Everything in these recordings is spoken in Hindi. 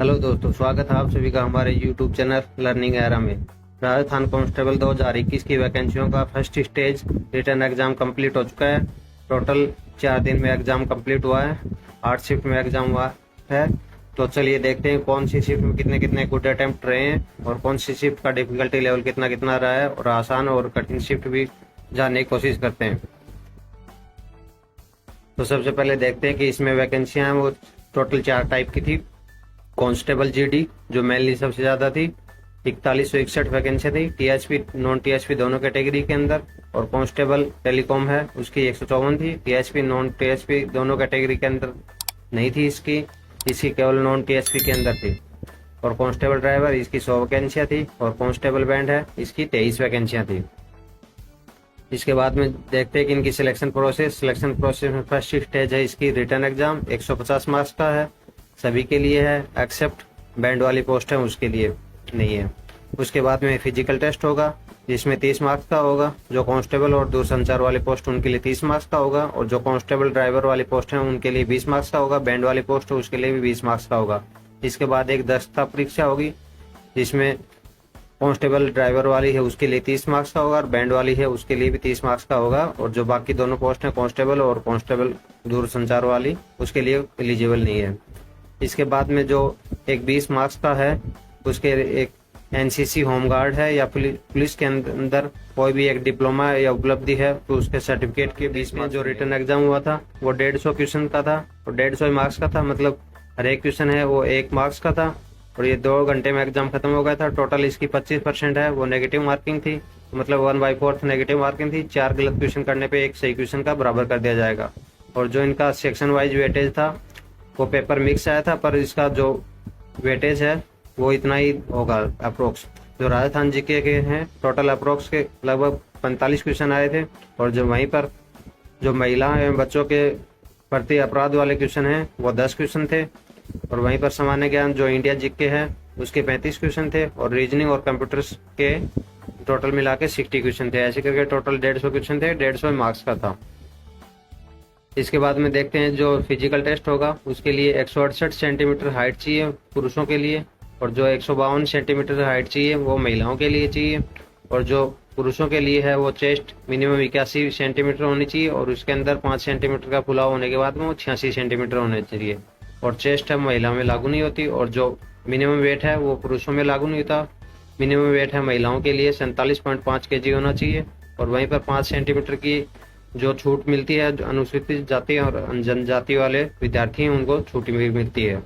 हेलो दोस्तों, स्वागत है आप सभी का हमारे यूट्यूब चैनल लर्निंग एरा में। राजस्थान कांस्टेबल 2021 की वैकेंसियों का first stage return exam complete हो चुका है। टोटल 4 दिन में एग्जाम कंप्लीट हुआ है। 8 शिफ्ट में एग्जाम हुआ है। तो चलिए देखते हैं कौन सी शिफ्ट में कितने कितने गुड अटेम्प्ट रहे हैं और कौन सी शिफ्ट का डिफिकल्टी लेवल कितना कितना रहा है, और आसान और कठिन शिफ्ट भी जानने की कोशिश करते हैं। तो सबसे पहले देखते हैं कि इसमें वैकेंसियां हैं वो टोटल 4 टाइप की थी। कांस्टेबल जीडी जो मेनली सबसे ज्यादा थी, 4161 वैकेंसी थी, टीएचपी नॉन टीएचपी दोनों कैटेगरी के अंदर। और कांस्टेबल टेलीकॉम है उसकी 154 थी, टीएचपी नॉन टीएचपी दोनों कैटेगरी के अंदर नहीं थी इसकी केवल नॉन टीएचपी के अंदर थी। और कांस्टेबल ड्राइवर इसकी 100 वैकेंसियां थी, और कांस्टेबल बैंड है इसकी 23 वैकेंसियां थी। इसके बाद में देखते हैं कि इनकी सिलेक्शन प्रोसेस में फर्स्ट स्टेज है इसकी रिटर्न एग्जाम, 150 मार्क्स का है, सभी के लिए है एक्सेप्ट बैंड वाली पोस्ट है उसके लिए नहीं है। उसके बाद में फिजिकल टेस्ट होगा जिसमें 30 मार्क्स का होगा। जो कांस्टेबल और दूरसंचार वाली पोस्ट उनके लिए 30 मार्क्स का होगा, और जो कांस्टेबल ड्राइवर वाली पोस्ट है उनके लिए 20 मार्क्स का होगा। बैंड वाली पोस्ट है उसके लिए भी 20 मार्क्स का होगा। इसके बाद एक दक्षता परीक्षा होगी जिसमें कांस्टेबल ड्राइवर वाली है उसके लिए 30 मार्क्स का होगा, और बैंड वाली है उसके लिए भी 30 मार्क्स का होगा। और जो बाकी दोनों पोस्ट है कांस्टेबल और कांस्टेबल दूरसंचार वाली उसके लिए एलिजिबल नहीं है। इसके बाद में जो एक 20 मार्क्स का है उसके एक एनसीसी होमगार्ड है या पुलिस के अंदर कोई भी एक डिप्लोमा या उपलब्धि है तो उसके सर्टिफिकेट के 20 में जो रिटर्न एग्जाम हुआ था वो 150 क्वेश्चन का था और 150 मार्क्स का था। मतलब हर एक क्वेश्चन है वो 1 मार्क्स का था, और ये 2 घंटे में एग्जाम खत्म हो गया था। टोटल इसकी 25% है वो नेगेटिव मार्किंग थी, मतलब 1/4 नेगेटिव मार्किंग थी। 4 गलत क्वेश्चन करने पे एक सही क्वेश्चन का बराबर कर दिया जाएगा। और जो इनका सेक्शन वाइज वेटेज था वो पेपर मिक्स आया था, पर इसका जो वेटेज है वो इतना ही होगा अप्रोक्स। जो राजस्थान जीके के हैं टोटल अप्रोक्स के लगभग 45 क्वेश्चन आए थे, और जो वहीं पर जो महिला एवं बच्चों के प्रति अपराध वाले क्वेश्चन हैं वो 10 क्वेश्चन थे। और वहीं पर सामान्य ज्ञान जो इंडिया जीके है उसके 35 क्वेश्चन थे, और रीजनिंग और कंप्यूटर्स के टोटल मिला के 60 क्वेश्चन थे। ऐसे करके टोटल 150 क्वेश्चन थे, 150 मार्क्स का था। इसके बाद में देखते हैं जो फिजिकल टेस्ट होगा उसके लिए 168 सेंटीमीटर हाइट चाहिए पुरुषों के लिए, और जो 152 सेंटीमीटर हाइट चाहिए वो महिलाओं के लिए चाहिए। और जो पुरुषों के लिए है वो चेस्ट मिनिमम 81 सेंटीमीटर होनी चाहिए, और उसके अंदर 5 सेंटीमीटर का फुलाव होने के बाद में वो 86 सेंटीमीटर होने चाहिए। और चेस्ट है महिला में लागू नहीं होती, और जो मिनिमम वेट है वो पुरुषों में लागू नहीं होता। मिनिमम वेट है महिलाओं के लिए 47.5 kg होना चाहिए, और वहीं पर 5 सेंटीमीटर की जो छूट मिलती है जो अनुसूचित जाति और जनजाति वाले विद्यार्थी हैं उनको छूट भी मिलती है।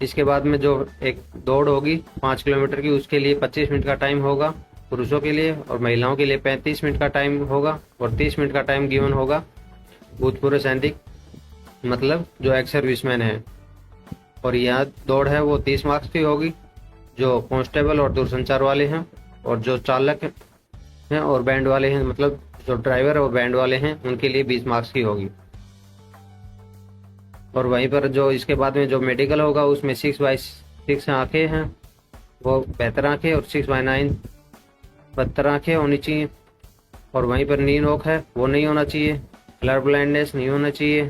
इसके बाद में जो एक दौड़ होगी 5 किलोमीटर की उसके लिए 25 मिनट का टाइम होगा पुरुषों के लिए, और महिलाओं के लिए 35 मिनट का टाइम होगा, और 30 मिनट का टाइम गिवन होगा भूतपूर्व सैनिक, मतलब जो एक्स सर्विसमैन है। और यह दौड़ है वो 30 मार्क्स की होगी। जो कांस्टेबल और दूरसंचार वाले हैं और जो चालक हैं और बैंड वाले हैं, मतलब जो ड्राइवर और बैंड वाले हैं उनके लिए 20 मार्क्स की होगी। और वहीं पर जो इसके बाद में जो मेडिकल होगा उसमें 6/6 आंखें हैं वो बेहतर आंखें, और 6/9 बदतर आंखें होनी चाहिए। और वहीं पर नी नोक है वो नहीं होना चाहिए, कलर ब्लाइंडनेस नहीं होना चाहिए,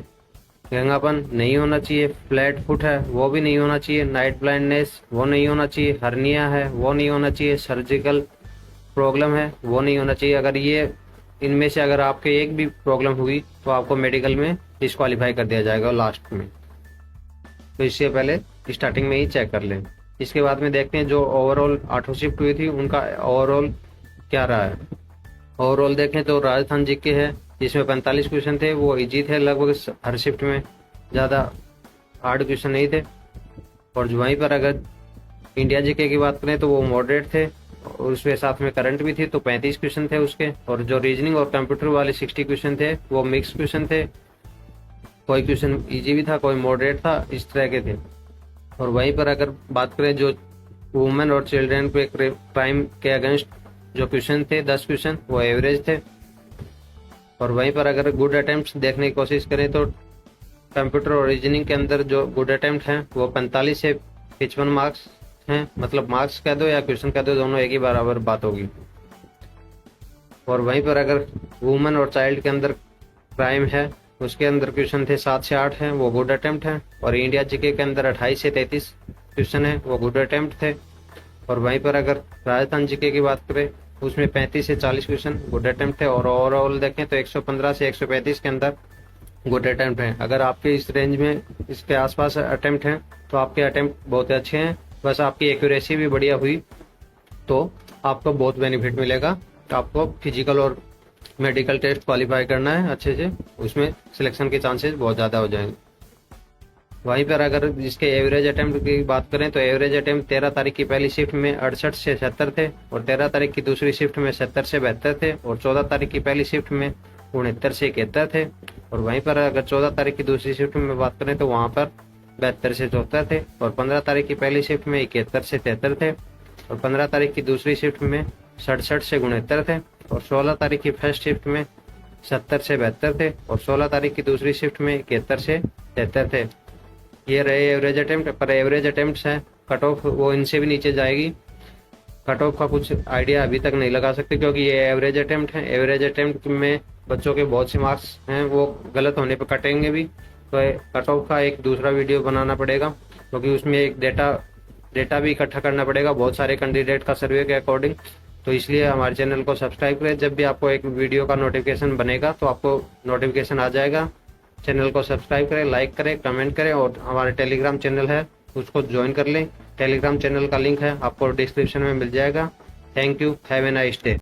गंगापन नहीं होना चाहिए, फ्लैट फुट है वो भी नहीं होना चाहिए, नाइट ब्लाइंडनेस वो नहीं होना चाहिए, हर्निया है वो नहीं होना चाहिए, सर्जिकल प्रॉब्लम है वो नहीं होना चाहिए। अगर ये इनमें से अगर आपके एक भी प्रॉब्लम हुई तो आपको मेडिकल में डिस्क्वालीफाई कर दिया जाएगा लास्ट में। तो इससे पहले स्टार्टिंग में ही चेक कर लें। इसके बाद में देखते हैं जो ओवरऑल 8 शिफ्ट हुई थी उनका ओवरऑल क्या रहा है। ओवरऑल देखें तो राजस्थान जीके है जिसमें 45 क्वेश्चन थे वो इजी थे लगभग हर शिफ्ट में, ज़्यादा हार्ड क्वेश्चन नहीं थे। और वहीं पर अगर इंडिया जीके की बात करें तो वो मॉडरेट थे, और उसके साथ में करंट भी थी तो 35 क्वेश्चन थे उसके। और जो रीजनिंग और कंप्यूटर वाले 60 क्वेश्चन थे वो मिक्स क्वेश्चन थे, कोई क्वेश्चन इजी भी था कोई मॉडरेट था, इस तरह के थे। और वहीं पर अगर बात करें जो वुमेन और चिल्ड्रन पे क्राइम के अगेंस्ट जो क्वेश्चन थे 10 क्वेश्चन वो एवरेज थे। और वहीं पर अगर गुड अटेम्प्ट देखने की कोशिश करें तो कंप्यूटर और रीजनिंग के अंदर जो गुड अटेम्प्ट हैं वो 45 से 55 मार्क्स हैं, मतलब मार्क्स कह दो या क्वेश्चन कह दो दोनों एक ही बराबर बात होगी। और वहीं पर अगर वुमेन और चाइल्ड के अंदर क्राइम है उसके अंदर क्वेश्चन थे 7 से 8 हैं, वो गुड अटेम्प्ट हैं। और इंडिया जीके के अंदर 28 से 33 क्वेश्चन है, वो गुड अटेम्प्ट थे। और वहीं पर अगर राजस्थान जीके की बात करें, उसमें 35 से 40 क्वेश्चन गुड अटेम्प्ट थे। और ओवरऑल देखें तो 115 से 135 के अंदर गुड अटेम्प्ट हैं। अगर आपके इस रेंज में इसके आसपास अटेम्प्ट हैं तो आपके अटेम्प्ट बहुत अच्छे हैं, बस आपकी एक्यूरेसी भी बढ़िया हुई तो आपको बहुत बेनिफिट मिलेगा। तो आपको फिजिकल और मेडिकल टेस्ट क्वालिफाई करना है अच्छे से, उसमें सिलेक्शन के चांसेस बहुत ज़्यादा हो जाएंगे। वहीं पर अगर इसके एवरेज अटेम्प्ट की बात करें तो एवरेज अटेम्प्ट 13 तारीख की पहली शिफ्ट में 68 से 76 थे, और 13 तारीख की दूसरी शिफ्ट में 70 से 72 थे, और 14 तारीख की पहली शिफ्ट में 69 से 71 थे। और वहीं पर अगर 14 तारीख की दूसरी शिफ्ट में बात करें तो वहाँ पर 72 से 74 थे, और 15 तारीख की पहली शिफ्ट में 71 से 73 थे, और 15 तारीख की दूसरी शिफ्ट में 67 से 69 थे, और 16 तारीख की फर्स्ट शिफ्ट में 70 से 72 थे, और 16 तारीख की दूसरी शिफ्ट में 71 से 73 थे। ये रहे एवरेज अटेम्प्ट। पर एवरेज अटेम्प्ट है, कट ऑफ वो इनसे भी नीचे जाएगी। कट ऑफ का कुछ आइडिया अभी तक नहीं लगा सकते क्योंकि ये एवरेज अटेम्प्ट है। एवरेज अटेम्प्ट में बच्चों के बहुत से मार्क्स हैं, वो गलत होने पर कटेंगे भी, तो कट ऑफ का एक दूसरा वीडियो बनाना पड़ेगा क्योंकि उसमें एक डेटा भी इकट्ठा करना पड़ेगा बहुत सारे कैंडिडेट का सर्वे के अकॉर्डिंग। तो इसलिए हमारे चैनल को सब्सक्राइब करें, जब भी आपको एक वीडियो का नोटिफिकेशन बनेगा तो आपको नोटिफिकेशन आ जाएगा। चैनल को सब्सक्राइब करें, लाइक करें, कमेंट करें, और हमारे टेलीग्राम चैनल है उसको ज्वाइन कर लें। टेलीग्राम चैनल का लिंक है आपको डिस्क्रिप्शन में मिल जाएगा। Thank you, have a nice day.